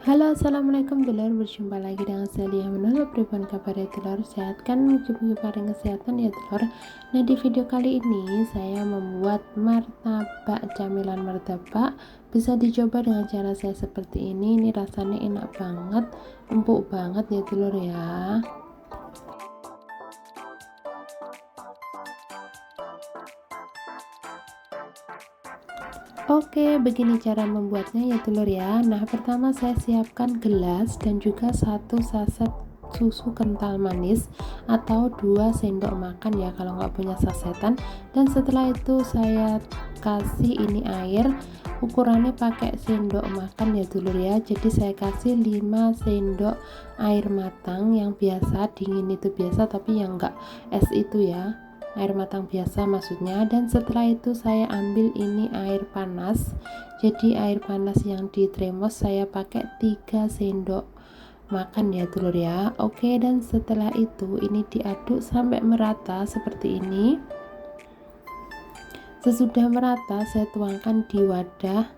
Halo, assalamualaikum dulur, berjumpa lagi dengan saya menurut pribun kabar ya dulur, sehat kan, mugi-mugi paling kesehatan ya dulur. Nah, di video kali ini saya membuat martabak, camilan martabak. Bisa dicoba dengan cara saya seperti ini rasanya enak banget, empuk banget ya dulur ya. Oke, begini cara membuatnya ya dulur ya. Nah, pertama saya siapkan gelas dan juga satu saset susu kental manis atau 2 sendok makan ya kalau nggak punya sasetan. Dan setelah itu saya kasih ini air, ukurannya pakai sendok makan ya dulur ya. Jadi saya kasih 5 sendok air matang yang biasa, dingin itu biasa tapi yang enggak es itu ya, air matang biasa maksudnya. Dan setelah itu saya ambil ini air panas, jadi air panas yang di termos saya pakai 3 sendok makan ya dulur ya. Oke, dan setelah itu ini diaduk sampai merata seperti ini. Sesudah merata saya tuangkan di wadah.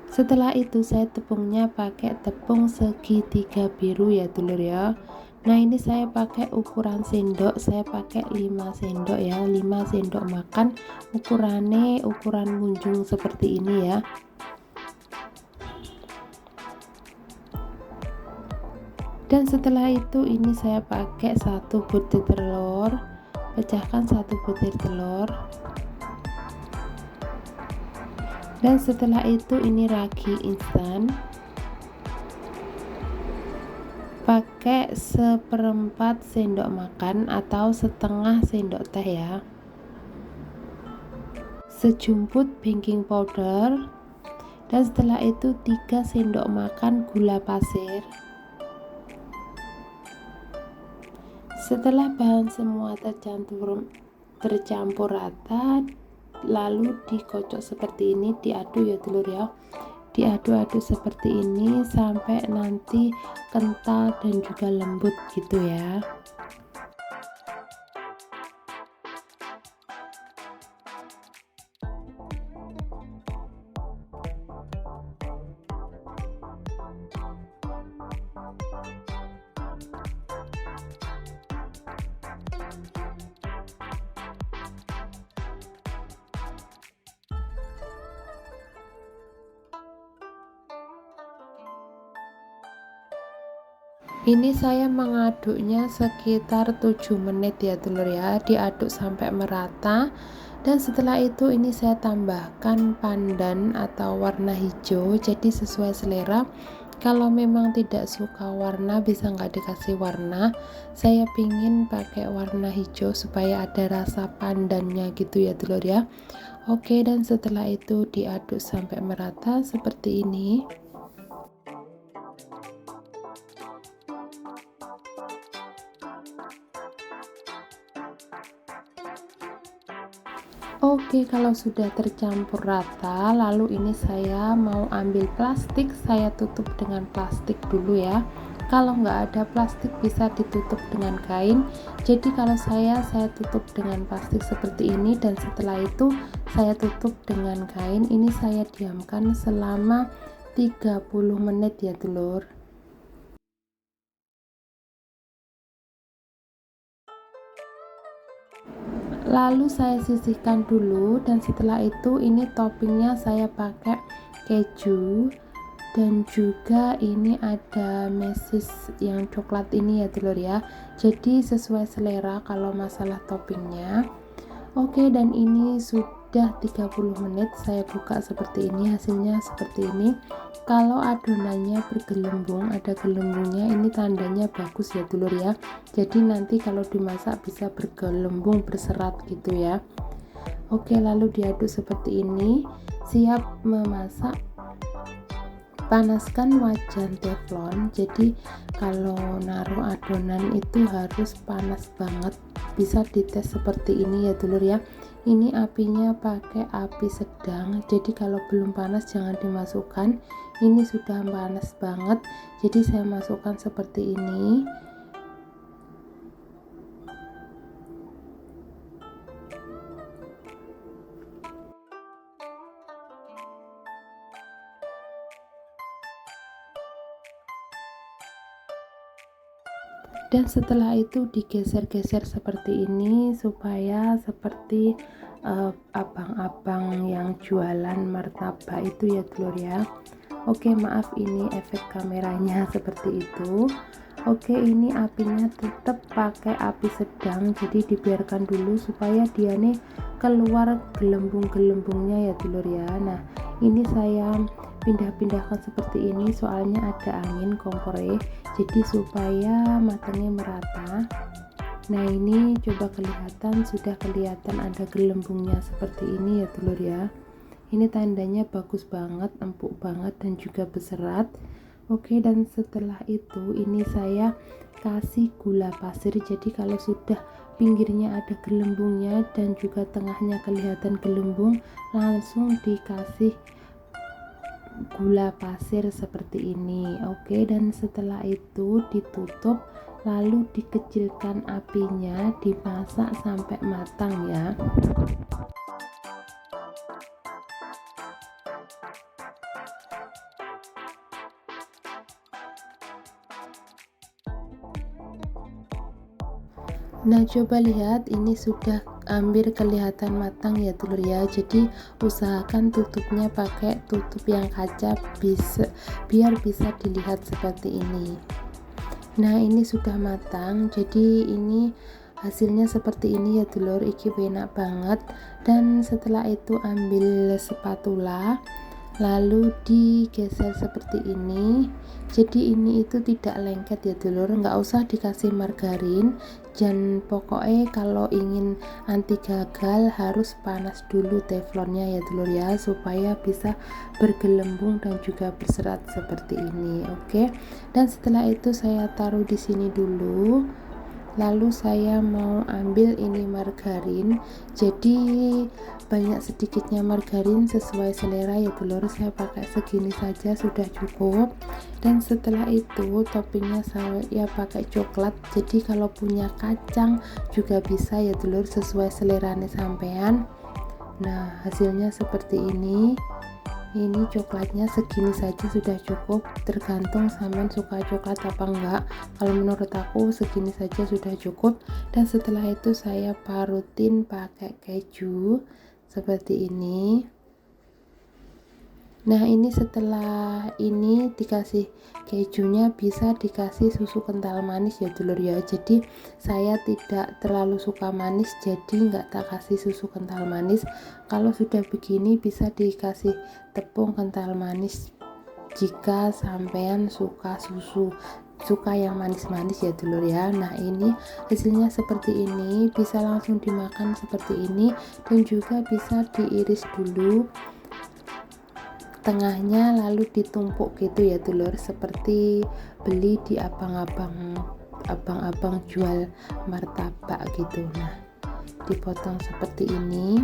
Setelah itu saya tepungnya pakai tepung segitiga biru ya dulur ya. Nah, ini saya pakai ukuran sendok, saya pakai 5 sendok ya, 5 sendok makan, ukurannya ukuran munjung seperti ini ya. Dan setelah itu ini saya pakai 1 butir telur, pecahkan 1 butir telur. Dan setelah itu ini ragi instan, pakai 1/4 sendok makan atau setengah sendok teh ya, sejumput baking powder, dan setelah itu 3 sendok makan gula pasir. Setelah bahan semua tercampur rata, lalu dikocok seperti ini, diaduk ya dulur ya, diaduk-aduk seperti ini sampai nanti kental dan juga lembut gitu ya. Ini saya mengaduknya sekitar 7 menit ya dulur ya, diaduk sampai merata. Dan setelah itu ini saya tambahkan pandan atau warna hijau, jadi sesuai selera. Kalau memang tidak suka warna bisa nggak dikasih warna, saya pingin pakai warna hijau supaya ada rasa pandannya gitu ya dulur ya. Oke, dan setelah itu diaduk sampai merata seperti ini. Oke, kalau sudah tercampur rata, lalu ini saya mau ambil plastik, saya tutup dengan plastik dulu ya. Kalau nggak ada plastik bisa ditutup dengan kain. Jadi kalau saya tutup dengan plastik seperti ini, dan setelah itu saya tutup dengan kain. Ini saya diamkan selama 30 menit ya dulur. Lalu saya sisihkan dulu, dan setelah itu ini toppingnya saya pakai keju, dan juga ini ada mesis yang coklat ini ya dulur ya. Jadi sesuai selera kalau masalah toppingnya. Oke, dan ini sudah 30 menit saya buka seperti ini, hasilnya seperti ini. Kalau adonannya bergelembung, ada gelembungnya, ini tandanya bagus ya dulur ya. Jadi nanti kalau dimasak bisa bergelembung, berserat gitu ya. Oke, lalu diaduk seperti ini, siap memasak. Panaskan wajan teflon, jadi kalau naruh adonan itu harus panas banget. Bisa dites seperti ini ya dulur ya. Ini apinya pakai api sedang, jadi kalau belum panas jangan dimasukkan. Ini sudah panas banget, jadi saya masukkan seperti ini. Dan setelah itu digeser-geser seperti ini supaya seperti abang-abang yang jualan martabak itu ya telur ya. Oke, maaf ini efek kameranya seperti itu. Oke, ini apinya tetap pakai api sedang, jadi dibiarkan dulu supaya dia nih keluar gelembung-gelembungnya ya telur ya. Nah, ini saya pindah-pindahkan seperti ini soalnya ada angin kompornya, jadi supaya matangnya merata. Nah, ini coba sudah kelihatan ada gelembungnya seperti ini ya telur ya. Ini tandanya bagus banget, empuk banget dan juga berserat. Oke, dan setelah itu ini saya kasih gula pasir. Jadi kalau sudah pinggirnya ada gelembungnya dan juga tengahnya kelihatan gelembung, langsung dikasih gula pasir seperti ini. Oke, dan setelah itu ditutup, lalu dikecilkan apinya, dimasak sampai matang ya. Nah, coba lihat, ini sudah hampir kelihatan matang ya telur ya. Jadi usahakan tutupnya pakai tutup yang kaca, biar bisa dilihat seperti ini. Nah, ini sudah matang, jadi ini hasilnya seperti ini ya telur. Iki enak banget. Dan setelah itu ambil spatula, lalu digeser seperti ini. Jadi ini itu tidak lengket ya telur, nggak usah dikasih margarin. Dan pokoknya kalau ingin anti gagal harus panas dulu teflonnya ya telur ya, supaya bisa bergelembung dan juga berserat seperti ini. Oke, dan setelah itu saya taruh di sini dulu. Lalu saya mau ambil ini margarin, jadi banyak sedikitnya margarin sesuai selera ya telur. Saya pakai segini saja sudah cukup. Dan setelah itu toppingnya saya pakai coklat, jadi kalau punya kacang juga bisa ya telur, sesuai selera nih sampean. Nah, hasilnya seperti ini. Ini coklatnya segini saja sudah cukup, tergantung sampean suka coklat apa enggak. Kalau menurut aku segini saja sudah cukup. Dan setelah itu saya parutin pakai keju seperti ini. Nah, ini setelah ini dikasih kejunya, bisa dikasih susu kental manis ya telur ya. Jadi saya tidak terlalu suka manis, jadi nggak tak kasih susu kental manis. Kalau sudah begini bisa dikasih tepung kental manis jika sampean suka yang manis-manis ya telur ya. Nah, ini hasilnya seperti ini, bisa langsung dimakan seperti ini, dan juga bisa diiris dulu tengahnya lalu ditumpuk gitu ya telur, seperti beli di abang-abang jual martabak gitu. Nah, dipotong seperti ini.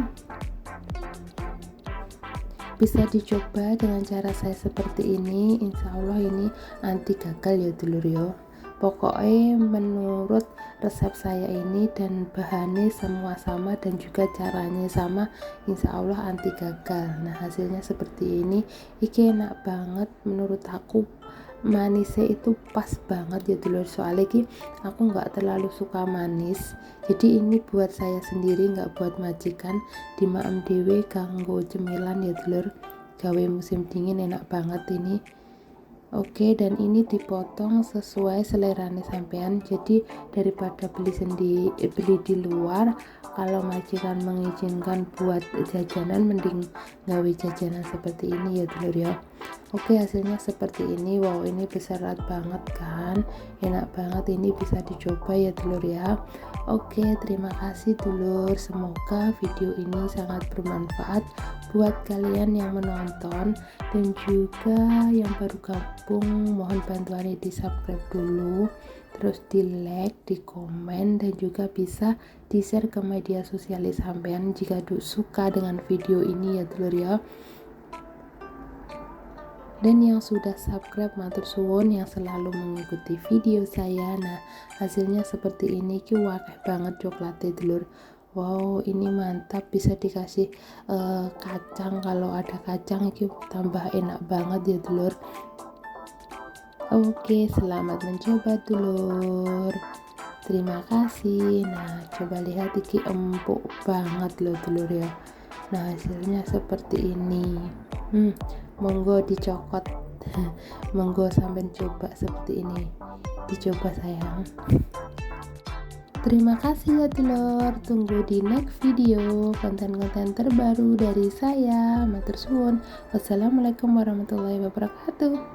Bisa dicoba dengan cara saya seperti ini, insya Allah ini anti gagal ya telur ya. Pokoknya menurut resep saya ini dan bahannya semua sama dan juga caranya sama, insya Allah anti gagal. Nah, hasilnya seperti ini. Iki enak banget menurut aku, manisnya itu pas banget ya telur. Soalnya iki aku nggak terlalu suka manis, jadi ini buat saya sendiri, nggak buat majikan. Di maem dewe kanggo cemilan ya telur, gawe musim dingin enak banget ini. Oke, dan ini dipotong sesuai selera nih sampean. Jadi daripada beli di luar, kalau majikan mengizinkan buat jajanan, mending gawe jajanan seperti ini ya telur ya. Oke, hasilnya seperti ini. Wow, ini berserat banget kan, enak banget. Ini bisa dicoba ya telur ya. Oke, terima kasih telur, semoga video ini sangat bermanfaat buat kalian yang menonton, dan juga yang baru gabung mohon bantuannya di subscribe dulu, terus di like, di komen, dan juga bisa di share ke media sosial sampean jika suka dengan video ini ya telur ya. Dan yang sudah subscribe matur suwun, yang selalu mengikuti video saya. Nah, hasilnya seperti ini, ki wakeh banget coklatnya telur. Wow, ini mantap, bisa dikasih kacang, kalau ada kacang ki tambah enak banget ya telur. Oke, selamat mencoba dulur. Terima kasih. Nah, coba lihat iki empuk banget loh dulur ya. Nah, hasilnya seperti ini. Monggo dicokot. Monggo sampai coba seperti ini. Dicoba sayang. Terima kasih ya dulur. Tunggu di next video konten-konten terbaru dari saya. Matur suwun. Wassalamualaikum warahmatullahi wabarakatuh.